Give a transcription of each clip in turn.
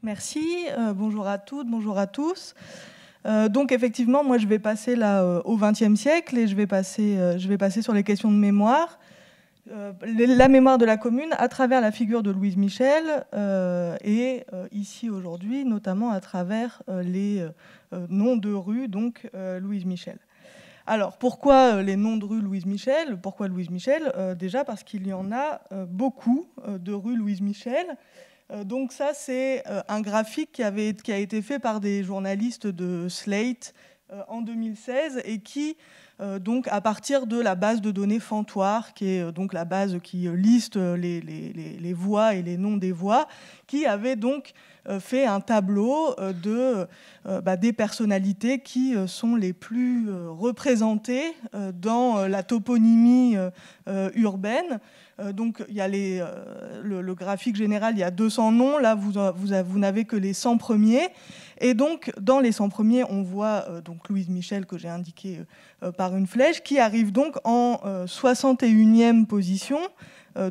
Merci, bonjour à toutes, bonjour à tous. Donc effectivement, moi je vais passer là au XXe siècle et je vais passer sur les questions de mémoire. La mémoire de la commune à travers la figure de Louise Michel et ici aujourd'hui notamment à travers les noms de rues, donc Louise Michel. Alors pourquoi les noms de rues Louise Michel? Pourquoi Louise Michel? Déjà parce qu'il y en a beaucoup de rues Louise Michel. Donc ça, c'est un graphique qui a été fait par des journalistes de Slate en 2016 et qui, donc à partir de la base de données Fantoire, qui est donc la base qui liste les voies et les noms des voies, qui avait donc fait un tableau des personnalités qui sont les plus représentées dans la toponymie urbaine. Donc il y a le graphique général, il y a 200 noms. Là, vous n'avez que les 100 premiers. Et donc, dans les 100 premiers, on voit donc Louise Michel, que j'ai indiqué par une flèche, qui arrive donc en 61e position,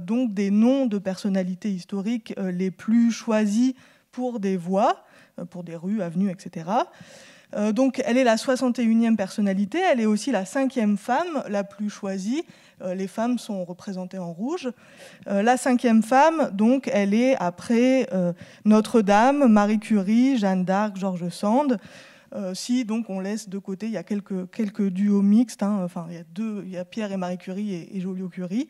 donc des noms de personnalités historiques les plus choisis pour des voies, pour des rues, avenues, etc. Donc, elle est la 61e personnalité. Elle est aussi la 5e femme la plus choisie. Les femmes sont représentées en rouge. La 5e femme, donc, elle est après Notre-Dame, Marie Curie, Jeanne d'Arc, George Sand. Si donc on laisse de côté, il y a quelques duos mixtes. Enfin, il y a Pierre et Marie Curie et Joliot-Curie.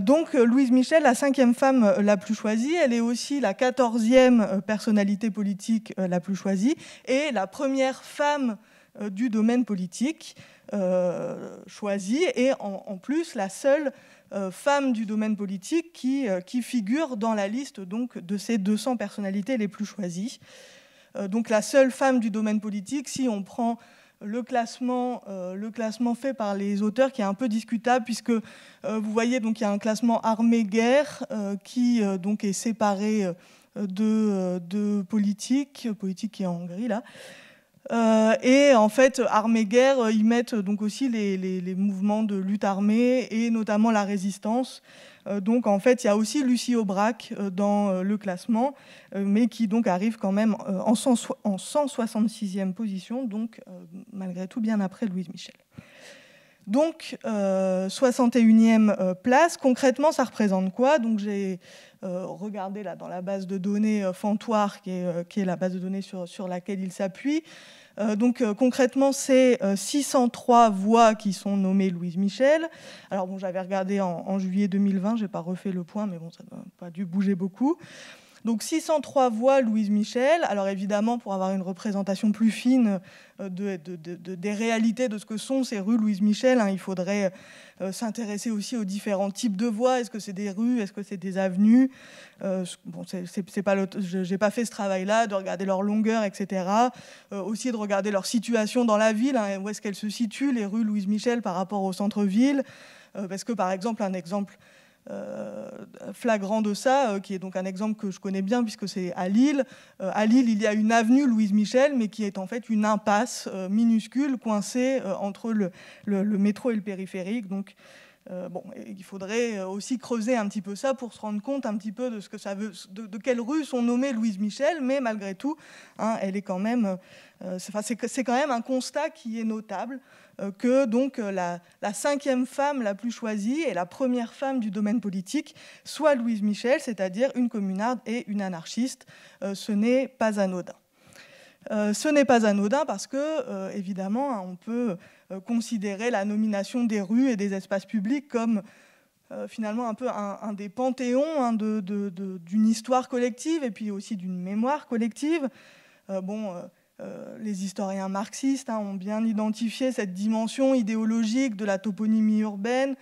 Donc Louise Michel, la 5e femme la plus choisie, elle est aussi la 14e personnalité politique la plus choisie et la première femme du domaine politique choisie et en plus la seule femme du domaine politique qui figure dans la liste donc, de ces 200 personnalités les plus choisies. Donc la seule femme du domaine politique, si on prend le classement fait par les auteurs qui est un peu discutable puisque vous voyez donc il y a un classement armée-guerre qui donc est séparé de politique qui est en gris là. Et en fait, armée-guerre, ils mettent donc aussi les mouvements de lutte armée et notamment la résistance. Donc en fait, il y a aussi Lucie Aubrac dans le classement, mais qui donc arrive quand même en 166e position, donc malgré tout bien après Louise Michel. Donc 61e place, concrètement ça représente quoi? Donc j'ai regardé là dans la base de données Fantoire, qui est la base de données sur laquelle il s'appuie. Donc concrètement, c'est 603 voix qui sont nommées Louise Michel. Alors bon, j'avais regardé en juillet 2020, je n'ai pas refait le point, mais bon, ça n'a pas dû bouger beaucoup. Donc 603 voix Louise Michel. Alors évidemment, pour avoir une représentation plus fine des réalités de ce que sont ces rues Louise Michel, il faudrait s'intéresser aussi aux différents types de voies. Est-ce que c'est des rues? Est-ce que c'est des avenues? Bon, j'ai pas fait ce travail-là, de regarder leur longueur, etc. Aussi de regarder leur situation dans la ville, où est-ce qu'elles se situent, les rues Louise Michel par rapport au centre-ville. Parce que par exemple, un exemple flagrant de ça, qui est donc un exemple que je connais bien puisque c'est à Lille. À Lille, il y a une avenue Louise Michel, mais qui est en fait une impasse minuscule coincée entre le métro et le périphérique. Donc, bon, il faudrait aussi creuser un petit peu ça pour se rendre compte un petit peu de ce que ça veut, de quelles rues sont nommées Louise Michel, mais malgré tout, elle est quand même, c'est quand même un constat qui est notable. Que donc la 5e femme la plus choisie et la première femme du domaine politique soit Louise Michel, c'est-à-dire une communarde et une anarchiste. Ce n'est pas anodin. Ce n'est pas anodin parce que, évidemment, on peut considérer la nomination des rues et des espaces publics comme finalement un peu un des panthéons d'une histoire collective et puis aussi d'une mémoire collective. Les historiens marxistes ont bien identifié cette dimension idéologique de la toponymie urbaine.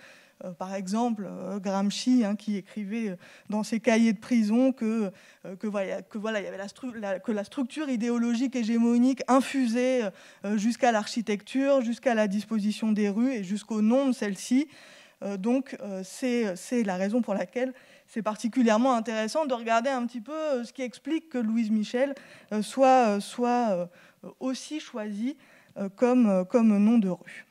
Par exemple, Gramsci, qui écrivait dans ses cahiers de prison que la structure idéologique hégémonique infusait jusqu'à l'architecture, jusqu'à la disposition des rues et jusqu'au nom de celles-ci. Donc, c'est la raison pour laquelle c'est particulièrement intéressant de regarder un petit peu ce qui explique que Louise Michel soit aussi choisie comme nom de rue.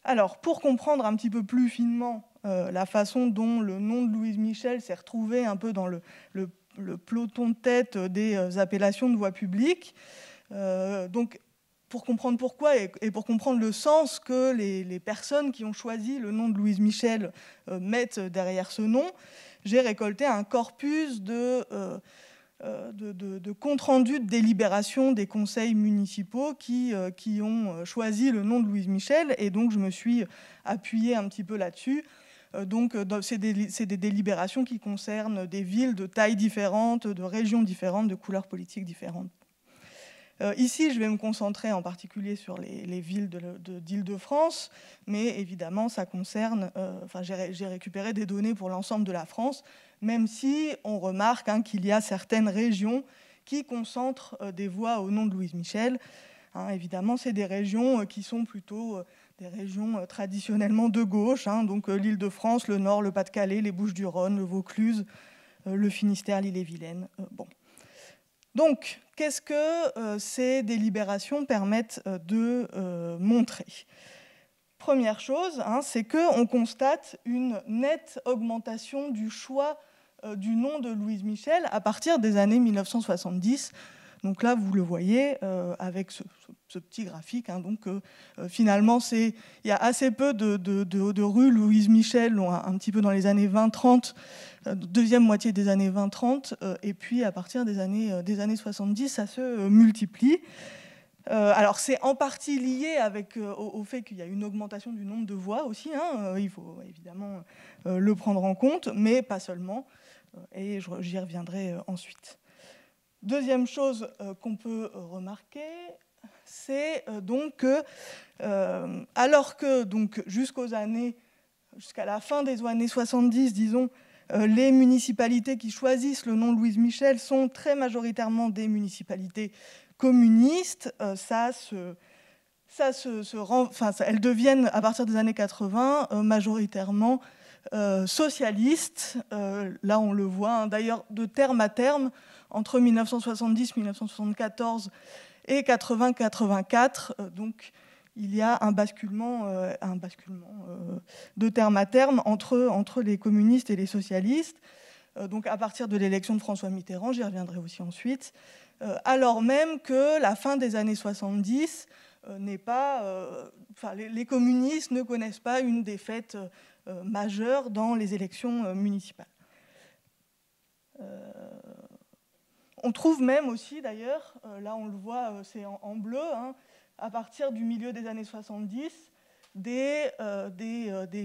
Alors, pour comprendre un petit peu plus finement la façon dont le nom de Louise Michel s'est retrouvé un peu dans le le peloton de tête des appellations de voie publique. Donc, pour comprendre pourquoi et pour comprendre le sens que les personnes qui ont choisi le nom de Louise Michel mettent derrière ce nom, j'ai récolté un corpus de comptes rendus de délibération des conseils municipaux qui ont choisi le nom de Louise Michel, et donc je me suis appuyée un petit peu là-dessus. Donc c'est des délibérations qui concernent des villes de tailles différentes, de régions différentes, de couleurs politiques différentes. Ici, je vais me concentrer en particulier sur les villes d'Île-de-France, mais évidemment, ça concerne... j'ai récupéré des données pour l'ensemble de la France, même si on remarque qu'il y a certaines régions qui concentrent des voix au nom de Louise Michel. Évidemment, c'est des régions qui sont plutôt des régions traditionnellement de gauche, donc l'Île-de-France, le Nord, le Pas-de-Calais, les Bouches-du-Rhône, le Vaucluse, le Finistère, l'Ille-et-Vilaine. Bon. Donc, qu'est-ce que ces délibérations permettent de montrer ? Première chose, c'est qu'on constate une nette augmentation du choix du nom de Louise Michel à partir des années 1970. Donc là, vous le voyez avec ce petit graphique. Finalement, il y a assez peu de rues Louise Michel, un petit peu dans les années 20-30, deuxième moitié des années 20-30, et puis à partir des années 70, ça se multiplie. Alors c'est en partie lié au fait qu'il y a une augmentation du nombre de voix aussi, il faut évidemment le prendre en compte, mais pas seulement, et j'y reviendrai ensuite. Deuxième chose qu'on peut remarquer, c'est donc que, alors que jusqu'à la fin des années 70, disons, les municipalités qui choisissent le nom de Louise Michel sont très majoritairement des municipalités communistes. Elles deviennent, à partir des années 80, majoritairement socialistes. Là, on le voit, d'ailleurs, de terme à terme, entre 1970, 1974 et 80-84. Donc, il y a un basculement de terme à terme entre les communistes et les socialistes. Donc, à partir de l'élection de François Mitterrand, j'y reviendrai aussi ensuite, alors même que la fin des années 70 n'est pas... les communistes ne connaissent pas une défaite majeure dans les élections municipales. On trouve même aussi, d'ailleurs, là on le voit, c'est en bleu, à partir du milieu des années 70, des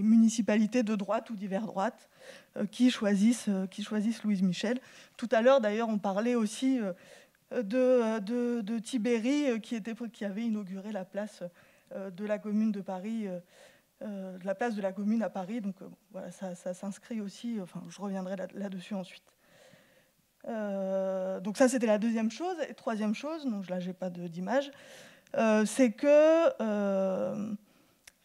municipalités de droite ou d'hiver droite qui choisissent Louise Michel. Tout à l'heure, d'ailleurs, on parlait aussi de Tibéri, qui avait inauguré la place de la Commune de Paris, la place de la Commune à Paris. Donc voilà, ça s'inscrit aussi, je reviendrai là-dessus ensuite. Donc ça, c'était la deuxième chose. Et troisième chose, donc là, je n'ai pas d'image, c'est que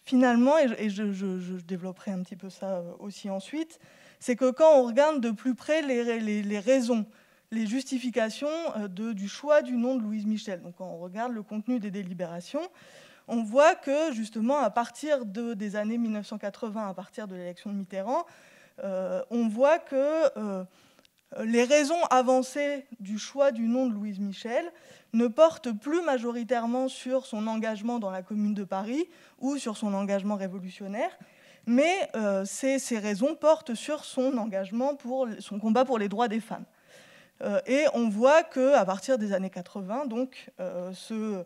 finalement, et je développerai un petit peu ça aussi ensuite, c'est que quand on regarde de plus près les raisons, les justifications du choix du nom de Louise Michel, donc quand on regarde le contenu des délibérations, on voit que justement, à partir des années 1980, à partir de l'élection de Mitterrand, on voit que les raisons avancées du choix du nom de Louise Michel ne portent plus majoritairement sur son engagement dans la Commune de Paris ou sur son engagement révolutionnaire, mais ces raisons portent sur son engagement pour son combat pour les droits des femmes. Et on voit qu'à partir des années 80, donc, ce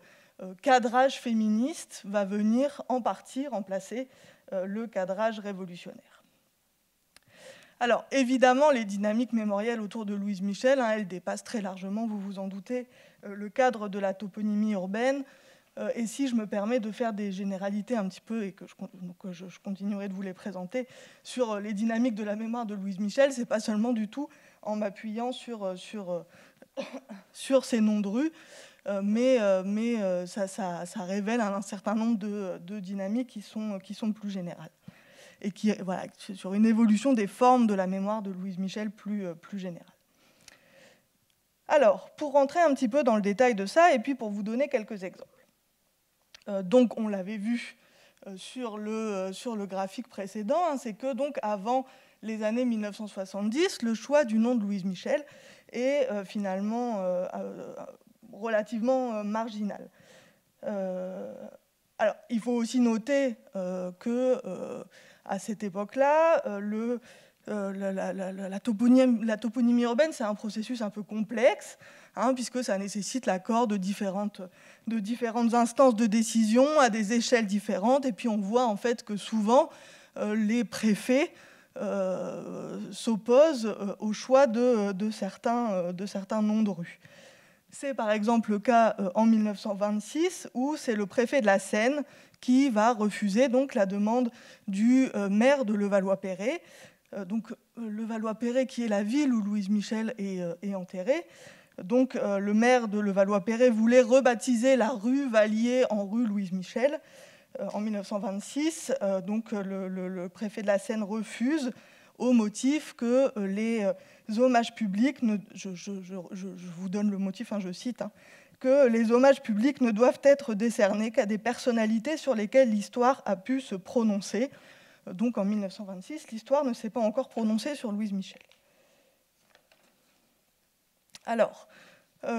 cadrage féministe va venir en partie remplacer le cadrage révolutionnaire. Alors, évidemment, les dynamiques mémorielles autour de Louise Michel, elles dépassent très largement, vous vous en doutez, le cadre de la toponymie urbaine. Et si je me permets de faire des généralités un petit peu, et que je continuerai de vous les présenter, sur les dynamiques de la mémoire de Louise Michel, ce n'est pas seulement du tout en m'appuyant sur ces noms de rues, mais ça révèle un certain nombre de dynamiques qui sont plus générales. Et qui, voilà, sur une évolution des formes de la mémoire de Louise Michel plus générale. Alors, pour rentrer un petit peu dans le détail de ça, et puis pour vous donner quelques exemples. Donc, on l'avait vu sur le graphique précédent, c'est que donc, avant les années 1970, le choix du nom de Louise Michel est finalement relativement marginal. Alors, il faut aussi noter que à cette époque-là, la toponymie urbaine, c'est un processus un peu complexe, puisque ça nécessite l'accord de différentes instances de décision à des échelles différentes. Et puis on voit en fait que souvent, les préfets s'opposent au choix de certains noms de rues. C'est par exemple le cas en 1926, où c'est le préfet de la Seine qui va refuser donc la demande du maire de Levallois-Perret. Donc Levallois-Perret, qui est la ville où Louise Michel est enterrée. Donc le maire de Levallois-Perret voulait rebaptiser la rue Vallier en rue Louise Michel en 1926. Donc le préfet de la Seine refuse au motif que les hommages publics, je vous donne le motif, je cite, que les hommages publics ne doivent être décernés qu'à des personnalités sur lesquelles l'histoire a pu se prononcer. Donc en 1926, l'histoire ne s'est pas encore prononcée sur Louise Michel. Alors,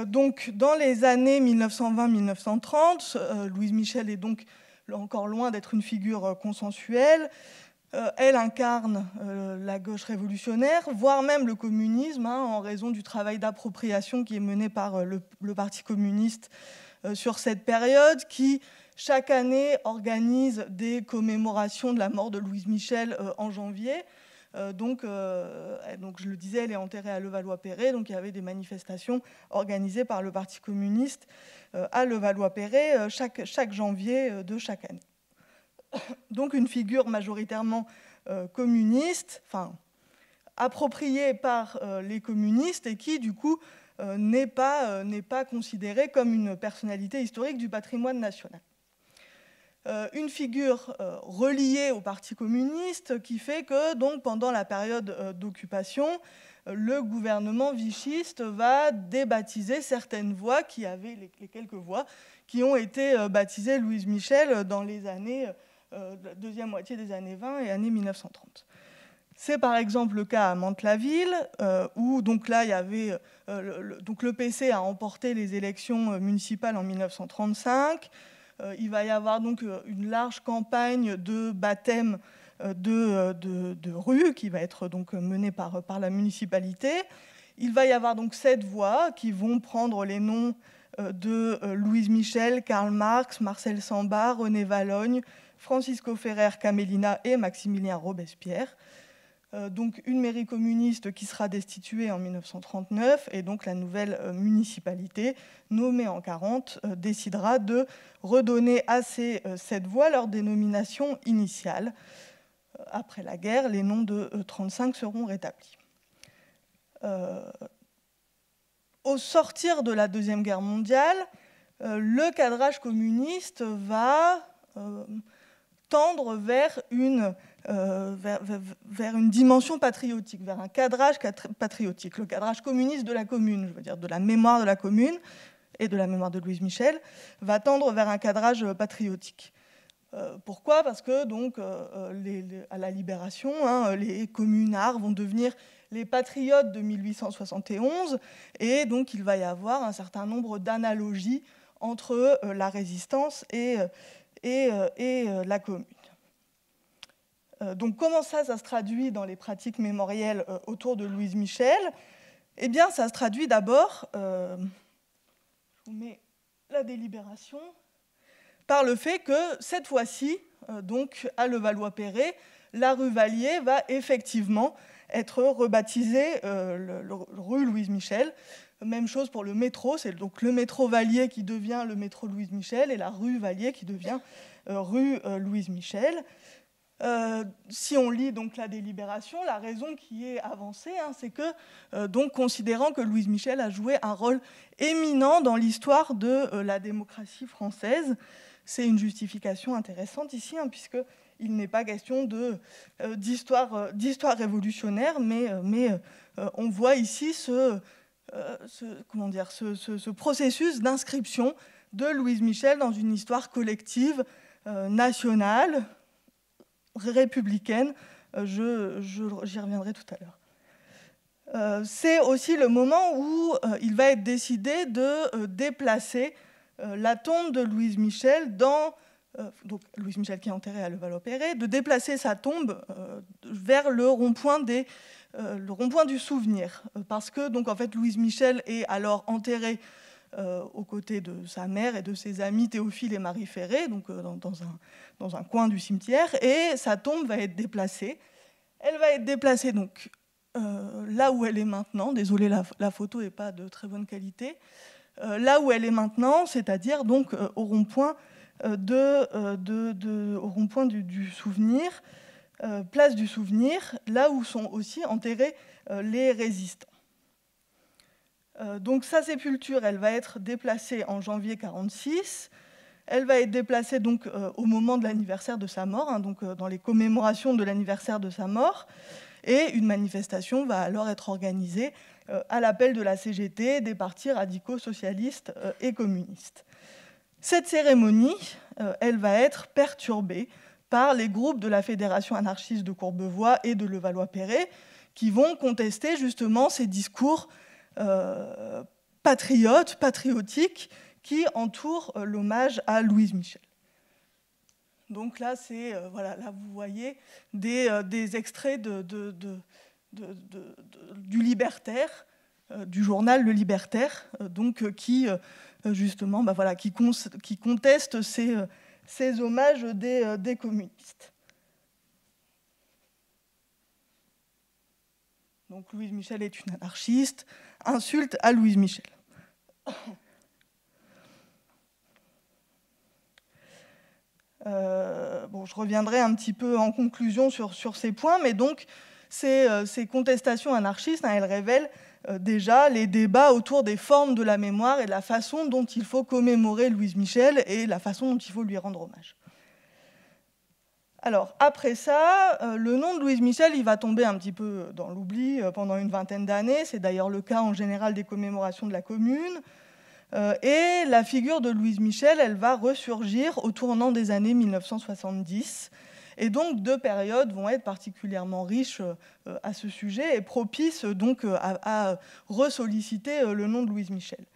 donc dans les années 1920-1930, Louise Michel est donc encore loin d'être une figure consensuelle. Elle incarne la gauche révolutionnaire, voire même le communisme, en raison du travail d'appropriation qui est mené par le Parti communiste sur cette période, qui, chaque année, organise des commémorations de la mort de Louise Michel en janvier. Donc, je le disais, elle est enterrée à Levallois-Perret, donc il y avait des manifestations organisées par le Parti communiste à Levallois-Perret chaque janvier de chaque année. Donc une figure majoritairement communiste, appropriée par les communistes et qui, du coup, n'est pas considérée comme une personnalité historique du patrimoine national. Une figure reliée au Parti communiste qui fait que, donc, pendant la période d'occupation, le gouvernement vichiste va débaptiser certaines voies qui avaient, les quelques voies, qui ont été baptisées Louise Michel dans les années... la deuxième moitié des années 20 et années 1930. C'est par exemple le cas à Mantes-la-Ville, où donc là, il y avait, donc le PC a emporté les élections municipales en 1935. Il va y avoir donc une large campagne de baptême de rues qui va être donc menée par la municipalité. Il va y avoir donc 7 voies qui vont prendre les noms de Louise Michel, Karl Marx, Marcel Samba, René Valognes, Francisco Ferrer Camellina et Maximilien Robespierre. Donc une mairie communiste qui sera destituée en 1939 et donc la nouvelle municipalité nommée en 1940 décidera de redonner à ces 7 voies leur dénomination initiale. Après la guerre, les noms de 1935 seront rétablis. Au sortir de la Deuxième Guerre mondiale, le cadrage communiste va tendre vers une dimension patriotique, vers un cadrage patriotique, le cadrage communiste de la commune, je veux dire de la mémoire de la commune et de la mémoire de Louise Michel, va tendre vers un cadrage patriotique. Pourquoi ? Parce que donc, à la Libération, les communards vont devenir les patriotes de 1871, et donc il va y avoir un certain nombre d'analogies entre la résistance et la commune. Donc comment ça se traduit dans les pratiques mémorielles autour de Louise Michel ? Eh bien, ça se traduit d'abord, je vous mets la délibération, par le fait que cette fois-ci, donc à Levallois-Perret, la rue Vallier va effectivement être rebaptisée rue Louise Michel. Même chose pour le métro, c'est donc le métro Vallier qui devient le métro Louise Michel et la rue Vallier qui devient rue Louise Michel. Si on lit donc la délibération, la raison qui est avancée, c'est que, donc, considérant que Louise Michel a joué un rôle éminent dans l'histoire de la démocratie française, c'est une justification intéressante ici, puisqu'il n'est pas question d'histoire révolutionnaire, mais on voit ici ce processus d'inscription de Louise Michel dans une histoire collective, nationale, républicaine. J'y reviendrai tout à l'heure. c'est aussi le moment où il va être décidé de déplacer la tombe de Louise Michel donc Louise Michel qui est enterrée à Levallois-Perret, de déplacer sa tombe vers le rond-point du souvenir. Parce que, donc, en fait, Louise Michel est alors enterrée aux côtés de sa mère et de ses amis Théophile et Marie Ferré, donc dans un coin du cimetière, et sa tombe va être déplacée. Elle va être déplacée donc là où elle est maintenant. Désolée, la photo n'est pas de très bonne qualité. Là où elle est maintenant, c'est-à-dire donc au rond-point au rond-point du souvenir, place du souvenir, là où sont aussi enterrés les résistants. Donc sa sépulture, elle va être déplacée en janvier 1946. Elle va être déplacée donc au moment de l'anniversaire de sa mort, hein, donc dans les commémorations de l'anniversaire de sa mort. Et une manifestation va alors être organisée à l'appel de la CGT, des partis radicaux socialistes et communistes. Cette cérémonie, elle va être perturbée par les groupes de la Fédération anarchiste de Courbevoie et de Levallois-Perret qui vont contester justement ces discours patriotiques qui entourent l'hommage à Louise Michel. Donc là, voilà, là vous voyez des extraits du Libertaire, du journal Le Libertaire, donc qui justement, voilà, qui conteste ces hommages des communistes. Donc Louise Michel est une anarchiste, insulte à Louise Michel. Bon, je reviendrai un petit peu en conclusion sur ces points, mais donc ces contestations anarchistes, hein, elles révèlent déjà les débats autour des formes de la mémoire et de la façon dont il faut commémorer Louise Michel et la façon dont il faut lui rendre hommage. Alors, après ça, le nom de Louise Michel, il va tomber un petit peu dans l'oubli pendant une vingtaine d'années. C'est d'ailleurs le cas en général des commémorations de la Commune. Et la figure de Louise Michel, elle va ressurgir au tournant des années 1970. Et donc, deux périodes vont être particulièrement riches à ce sujet et propices donc à ressolliciter le nom de Louise Michel.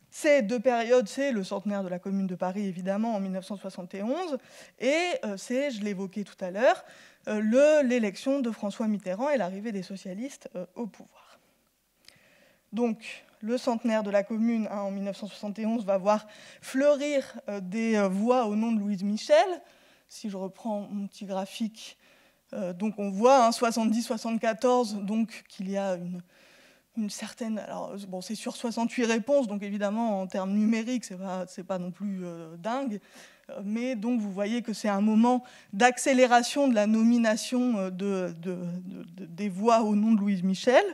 Ces deux périodes, c'est le centenaire de la Commune de Paris, évidemment, en 1971, et c'est, je l'évoquais tout à l'heure, l'élection de François Mitterrand et l'arrivée des socialistes au pouvoir. Donc, le centenaire de la Commune, hein, en 1971, va voir fleurir des voix au nom de Louise Michel. Si je reprends mon petit graphique, donc on voit, hein, 70-74, donc qu'il y a une certaine... Alors, bon, c'est sur 68 réponses, donc évidemment, en termes numériques, c'est pas non plus dingue. Mais donc, vous voyez que c'est un moment d'accélération de la nomination des voix au nom de Louise Michel.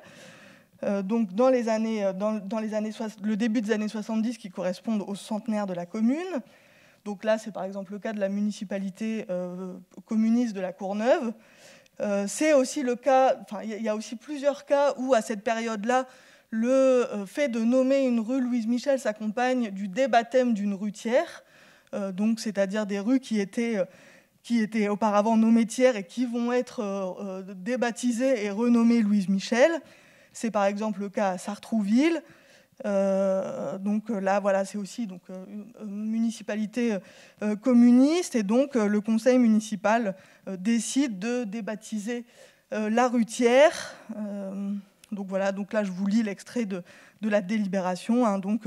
Donc, dans le début des années 70, qui correspondent au centenaire de la Commune. Donc là, c'est par exemple le cas de la municipalité communiste de la Courneuve. C'est aussi le cas, enfin, il y a aussi plusieurs cas où, à cette période-là, le fait de nommer une rue Louise Michel s'accompagne du débaptême d'une rue tiers, donc c'est-à-dire des rues qui étaient auparavant nommées tiers et qui vont être débaptisées et renommées Louise Michel. C'est par exemple le cas à Sartrouville. Donc là, voilà, c'est aussi donc, une municipalité communiste, et donc le conseil municipal décide de débaptiser la rue Thiers. Donc voilà, donc là je vous lis l'extrait de la délibération, hein, donc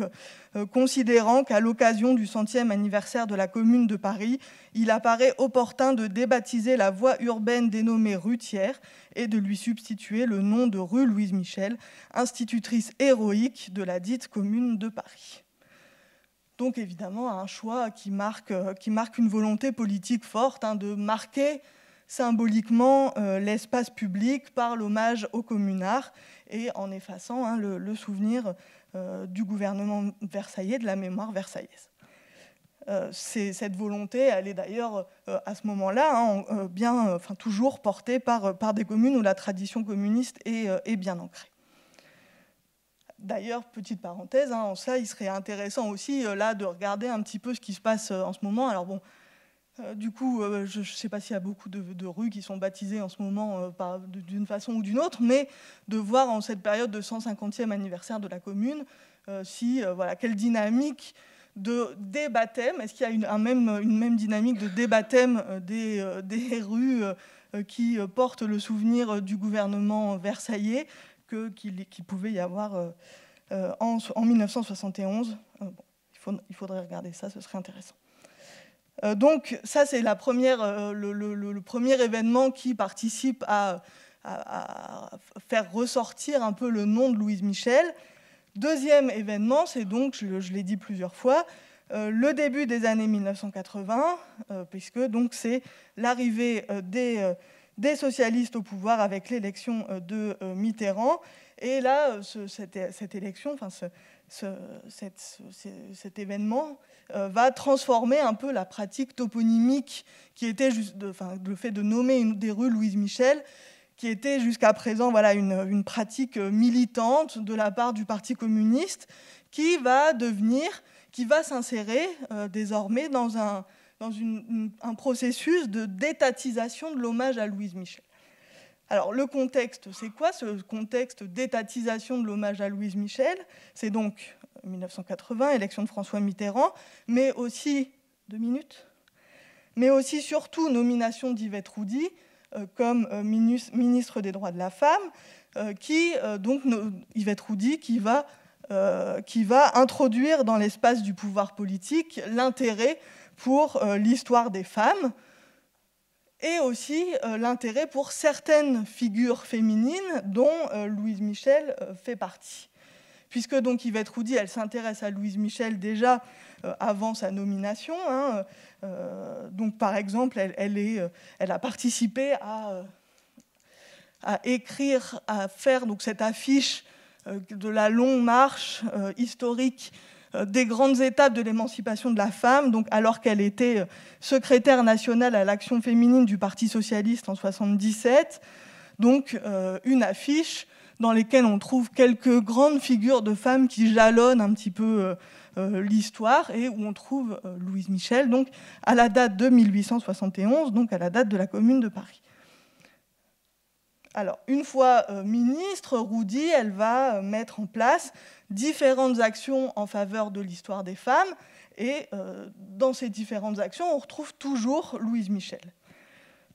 considérant qu'à l'occasion du 100e anniversaire de la Commune de Paris, il apparaît opportun de débaptiser la voie urbaine dénommée rue Thiers et de lui substituer le nom de rue Louise Michel, institutrice héroïque de la dite Commune de Paris. Donc évidemment un choix qui marque une volonté politique forte, hein, de marquer symboliquement l'espace public par l'hommage aux communards et en effaçant, hein, le souvenir du gouvernement versaillais, de la mémoire versaillaise. Cette volonté, elle est d'ailleurs à ce moment-là, hein, toujours portée par des communes où la tradition communiste est bien ancrée. D'ailleurs, petite parenthèse, hein, en ça, il serait intéressant aussi là de regarder un petit peu ce qui se passe en ce moment. Alors bon, Du coup, je ne sais pas s'il y a beaucoup de rues qui sont baptisées en ce moment d'une façon ou d'une autre, mais de voir en cette période de 150e anniversaire de la commune, voilà, quelle dynamique des baptêmes, est-ce qu'il y a une même dynamique de débaptême des rues qui portent le souvenir du gouvernement versaillais qu'il pouvait y avoir en 1971. Bon, il faudrait regarder ça, ce serait intéressant. Donc ça, c'est le premier événement qui participe à faire ressortir un peu le nom de Louise Michel. Deuxième événement, c'est donc, je l'ai dit plusieurs fois, le début des années 1980, puisque donc c'est l'arrivée des socialistes au pouvoir avec l'élection de Mitterrand. Et là, cette élection, enfin cet événement va transformer un peu la pratique toponymique qui était le fait de nommer des rues Louise Michel, qui était jusqu'à présent voilà, une pratique militante de la part du Parti communiste, qui va s'insérer désormais dans un processus de d'étatisation de l'hommage à Louise Michel. Alors, le contexte, c'est quoi ce contexte d'étatisation de l'hommage à Louise Michel? C'est donc 1980, élection de François Mitterrand, mais aussi, surtout nomination d'Yvette Roudy comme ministre des Droits de la Femme, Yvette Roudy qui va introduire dans l'espace du pouvoir politique l'intérêt pour l'histoire des femmes, et aussi l'intérêt pour certaines figures féminines dont Louise Michel fait partie. Puisque donc Yvette Roudy, elle s'intéresse à Louise Michel déjà avant sa nomination. Donc par exemple, elle a participé à écrire, à faire donc, cette affiche de la longue marche historique des grandes étapes de l'émancipation de la femme, donc alors qu'elle était secrétaire nationale à l'action féminine du Parti socialiste en 1977, donc une affiche dans laquelle on trouve quelques grandes figures de femmes qui jalonnent un petit peu l'histoire, et où on trouve Louise Michel, donc à la date de 1871, donc à la date de la Commune de Paris. Alors, une fois ministre, Roudy, elle va mettre en place différentes actions en faveur de l'histoire des femmes. Et dans ces différentes actions, on retrouve toujours Louise Michel.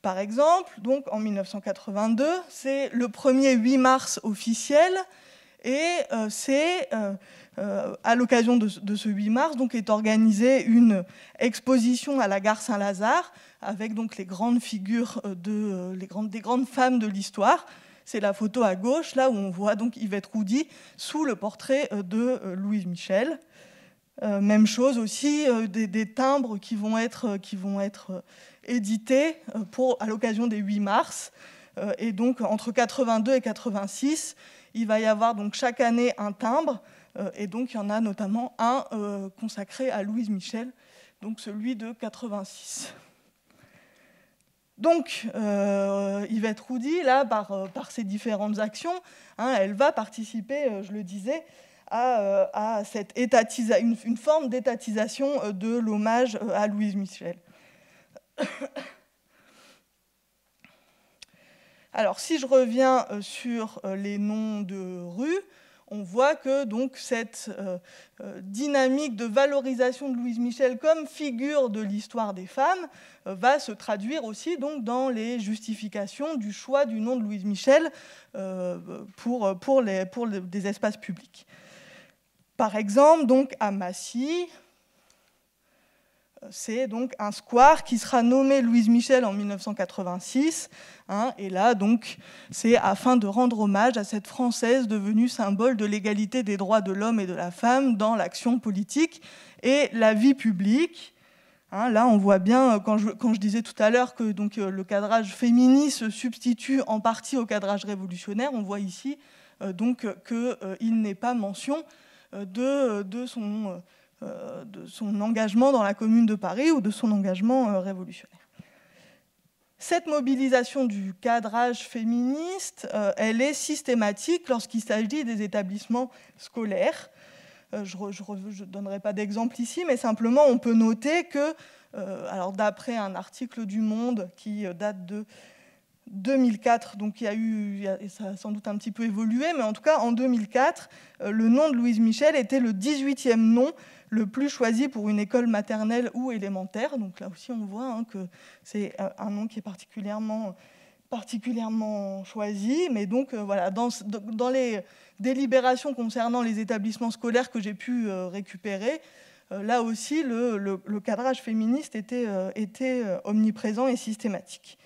Par exemple, donc, en 1982, c'est le premier 8 mars officiel. Et c'est à l'occasion de ce 8 mars donc, est organisée une exposition à la gare Saint-Lazare avec donc, les grandes figures des grandes femmes de l'histoire. C'est la photo à gauche, là où on voit donc Yvette Roudy sous le portrait de Louise Michel. Même chose aussi, des timbres qui vont être édités à l'occasion des 8 mars. Et donc, entre 82 et 86, il va y avoir donc chaque année un timbre, et donc il y en a notamment un consacré à Louise Michel, donc celui de 86. Donc, Yvette Roudy, là, par ses différentes actions, elle va participer, je le disais, à une forme d'étatisation de l'hommage à Louise Michel. Alors, si je reviens sur les noms de rues, on voit que donc, cette dynamique de valorisation de Louise Michel comme figure de l'histoire des femmes va se traduire aussi donc, dans les justifications du choix du nom de Louise Michel pour des espaces publics. Par exemple, donc, à Massy, c'est donc un square qui sera nommé Louise Michel en 1986. Et là, donc, c'est afin de rendre hommage à cette Française devenue symbole de l'égalité des droits de l'homme et de la femme dans l'action politique et la vie publique. Là, on voit bien, quand je disais tout à l'heure que donc, le cadrage féministe se substitue en partie au cadrage révolutionnaire, on voit ici donc, qu'il n'est pas mention de son engagement dans la Commune de Paris ou de son engagement révolutionnaire. Cette mobilisation du cadrage féministe, elle est systématique lorsqu'il s'agit des établissements scolaires. Je ne donnerai pas d'exemple ici, mais simplement on peut noter que, alors d'après un article du Monde qui date de 2004, donc ça a sans doute un petit peu évolué, mais en tout cas en 2004, le nom de Louise Michel était le 18e nom le plus choisi pour une école maternelle ou élémentaire. Donc là aussi on voit que c'est un nom qui est particulièrement choisi, mais donc voilà, dans les délibérations concernant les établissements scolaires que j'ai pu récupérer, là aussi le cadrage féministe était omniprésent et systématique.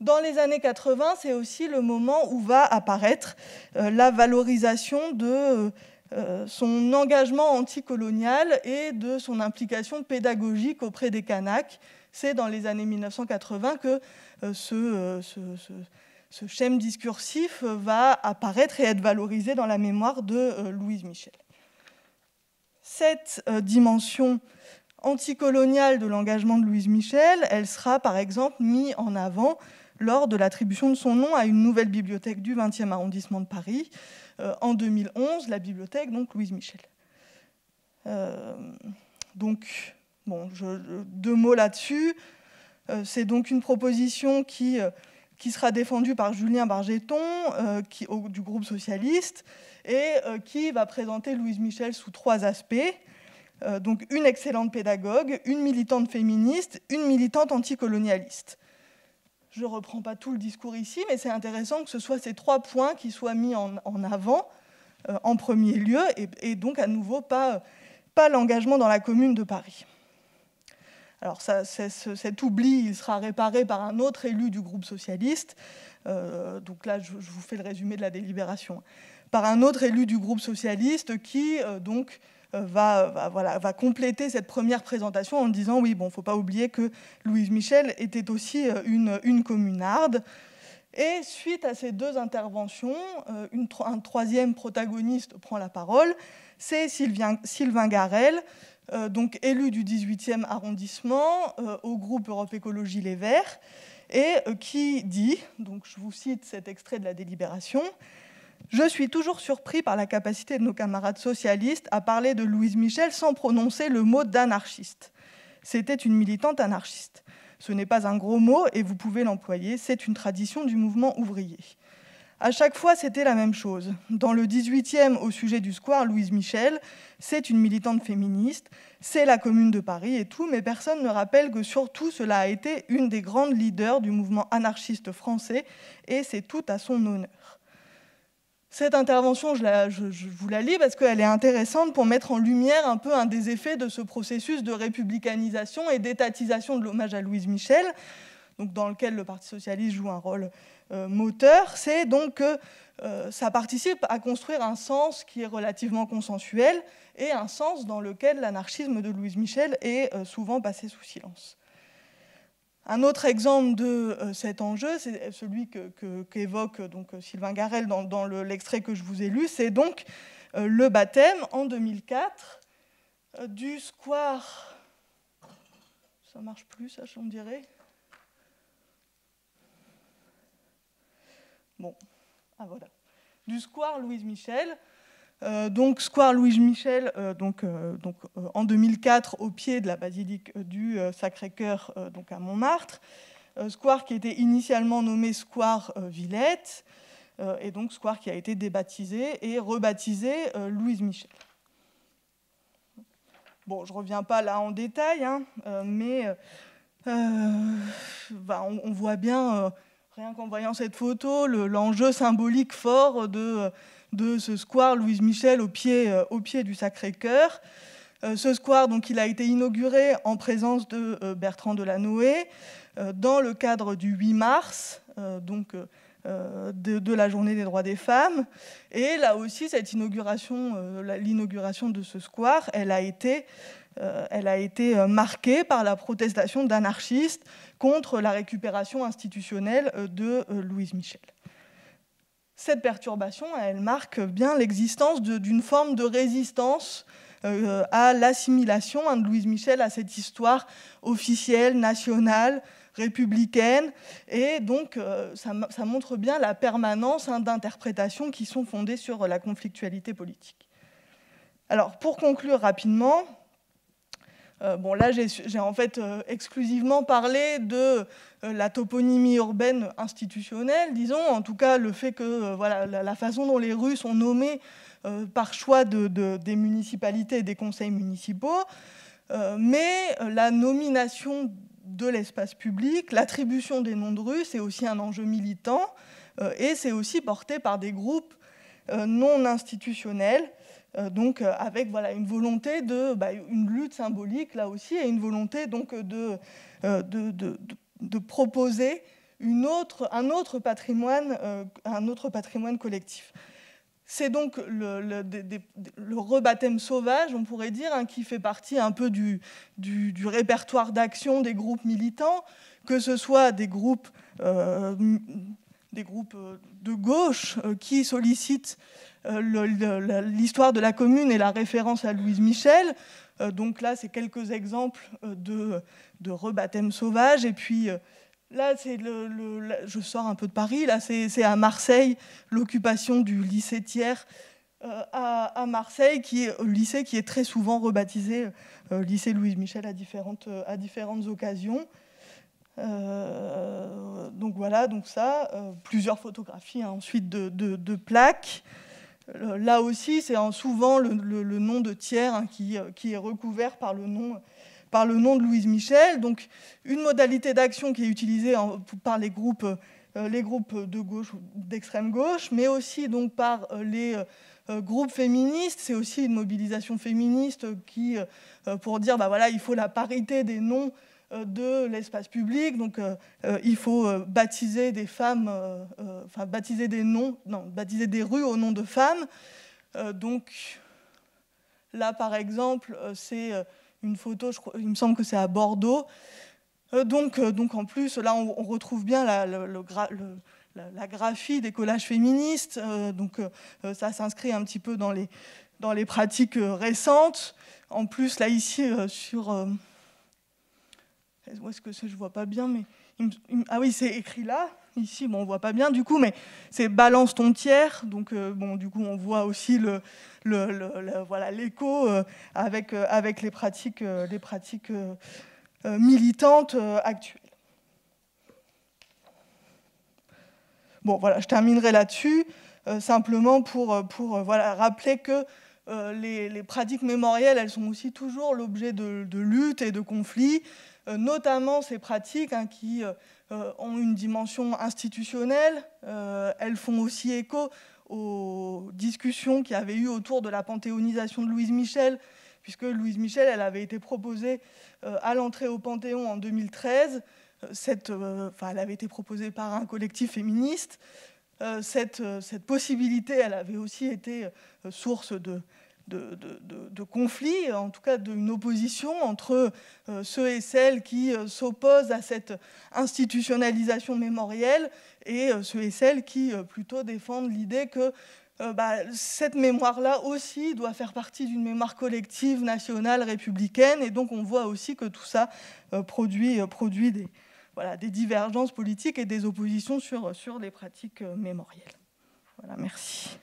Dans les années 80, c'est aussi le moment où va apparaître la valorisation de son engagement anticolonial et de son implication pédagogique auprès des Kanaks. C'est dans les années 1980 que ce schème discursif va apparaître et être valorisé dans la mémoire de Louise Michel. Cette dimension anticoloniale de l'engagement de Louise Michel, elle sera par exemple mise en avant lors de l'attribution de son nom à une nouvelle bibliothèque du 20e arrondissement de Paris, en 2011, la bibliothèque donc Louise Michel. Donc, bon, deux mots là-dessus. C'est donc une proposition qui sera défendue par Julien Bargeton, du groupe socialiste, et qui va présenter Louise Michel sous 3 aspects. Donc une excellente pédagogue, une militante féministe, une militante anticolonialiste. Je ne reprends pas tout le discours ici, mais c'est intéressant que ce soit ces 3 points qui soient mis en avant en premier lieu, et donc à nouveau pas l'engagement dans la Commune de Paris. Alors cet oubli, il sera réparé par un autre élu du groupe socialiste, donc là je vous fais le résumé de la délibération, par un autre élu du groupe socialiste qui donc va compléter cette première présentation en disant oui, bon, il ne faut pas oublier que Louise Michel était aussi une communarde. Et suite à ces 2 interventions, un troisième protagoniste prend la parole, c'est Sylvain Garel, donc élu du 18e arrondissement au groupe Europe Écologie Les Verts, et qui dit, donc je vous cite cet extrait de la délibération: « Je suis toujours surpris par la capacité de nos camarades socialistes à parler de Louise Michel sans prononcer le mot d'anarchiste. C'était une militante anarchiste. Ce n'est pas un gros mot et vous pouvez l'employer, c'est une tradition du mouvement ouvrier. À chaque fois, c'était la même chose. Dans le 18e, au sujet du square Louise Michel, c'est une militante féministe, c'est la Commune de Paris et tout, mais personne ne rappelle que surtout cela a été une des grandes leaders du mouvement anarchiste français et c'est tout à son honneur. » Cette intervention, je vous la lis parce qu'elle est intéressante pour mettre en lumière un peu un des effets de ce processus de républicanisation et d'étatisation de l'hommage à Louise Michel, donc dans lequel le Parti socialiste joue un rôle moteur. C'est donc que ça participe à construire un sens qui est relativement consensuel et un sens dans lequel l'anarchisme de Louise Michel est souvent passé sous silence. Un autre exemple de cet enjeu, c'est celui qu'évoque donc Sylvain Garel dans l'extrait que je vous ai lu, c'est donc le baptême en 2004 du square... Ça ne marche plus, ça, on dirait. Bon, voilà. Du square Louise Michel. Donc square Louise Michel, en 2004 au pied de la basilique du Sacré-Cœur, donc à Montmartre, square qui était initialement nommé square Villette, et donc square qui a été débaptisé et rebaptisé Louise Michel. Bon, je ne reviens pas là en détail, mais on voit bien, rien qu'en voyant cette photo, l'enjeu symbolique fort de ce square Louise Michel au pied du Sacré-Cœur. Ce square, donc, il a été inauguré en présence de Bertrand Delanoë dans le cadre du 8 mars, de la Journée des droits des femmes. Et là aussi, cette l'inauguration de ce square, elle a été marquée par la protestation d'anarchistes contre la récupération institutionnelle de Louise Michel. Cette perturbation, elle marque bien l'existence d'une forme de résistance à l'assimilation de Louise Michel à cette histoire officielle, nationale, républicaine. Et donc, ça montre bien la permanence d'interprétations qui sont fondées sur la conflictualité politique. Alors, pour conclure rapidement, bon, là, j'ai en fait exclusivement parlé de la toponymie urbaine institutionnelle, disons, en tout cas le fait que voilà, la façon dont les rues sont nommées par choix des municipalités et des conseils municipaux, mais la nomination de l'espace public, l'attribution des noms de rues, c'est aussi un enjeu militant, et c'est aussi porté par des groupes non institutionnels, donc avec voilà, une volonté une lutte symbolique là aussi, et une volonté donc de proposer un autre patrimoine collectif. C'est donc le rebaptême sauvage, on pourrait dire, hein, qui fait partie un peu du répertoire d'action des groupes militants, que ce soit des groupes de gauche qui sollicitent l'histoire de la commune et la référence à Louise Michel. Donc là, c'est quelques exemples de rebaptême sauvage. Et puis là, je sors un peu de Paris. Là, c'est à Marseille, l'occupation du lycée Thiers à Marseille, lycée qui est très souvent rebaptisé lycée Louise Michel à différentes occasions. Donc voilà, donc ça, plusieurs photographies hein, ensuite de plaques. Là aussi, c'est souvent le nom de Thiers hein, qui est recouvert par le nom de Louise Michel. Donc une modalité d'action qui est utilisée par les groupes de gauche ou d'extrême gauche, mais aussi donc par les groupes féministes. C'est aussi une mobilisation féministe pour dire voilà, il faut la parité des noms de l'espace public, donc il faut baptiser des femmes, baptiser des rues au nom de femmes. Donc là, par exemple, c'est une photo, il me semble que c'est à Bordeaux. Donc en plus, là, on retrouve bien la graphie des collages féministes. Donc ça s'inscrit un petit peu dans les pratiques récentes. En plus, là, ici, sur... Où est-ce que je ne vois pas bien, mais ah oui, c'est écrit là. Ici, bon, on ne voit pas bien du coup, mais c'est balance ton tiers. Donc, bon, du coup, on voit aussi voilà, l'écho avec les pratiques militantes actuelles. Bon, voilà, je terminerai là-dessus, simplement pour voilà, rappeler que les pratiques mémorielles, elles sont aussi toujours l'objet de luttes et de conflits, notamment ces pratiques hein, qui ont une dimension institutionnelle. Elles font aussi écho aux discussions qu'il y avait eu autour de la panthéonisation de Louise Michel, puisque Louise Michel, elle avait été proposée à l'entrée au Panthéon en 2013. Elle avait été proposée par un collectif féministe. Cette possibilité, elle avait aussi été source de conflits, en tout cas d'une opposition entre ceux et celles qui s'opposent à cette institutionnalisation mémorielle et ceux et celles qui plutôt défendent l'idée que cette mémoire-là aussi doit faire partie d'une mémoire collective, nationale, républicaine. Et donc on voit aussi que tout ça produit des divergences politiques et des oppositions sur les pratiques mémorielles. Voilà, merci.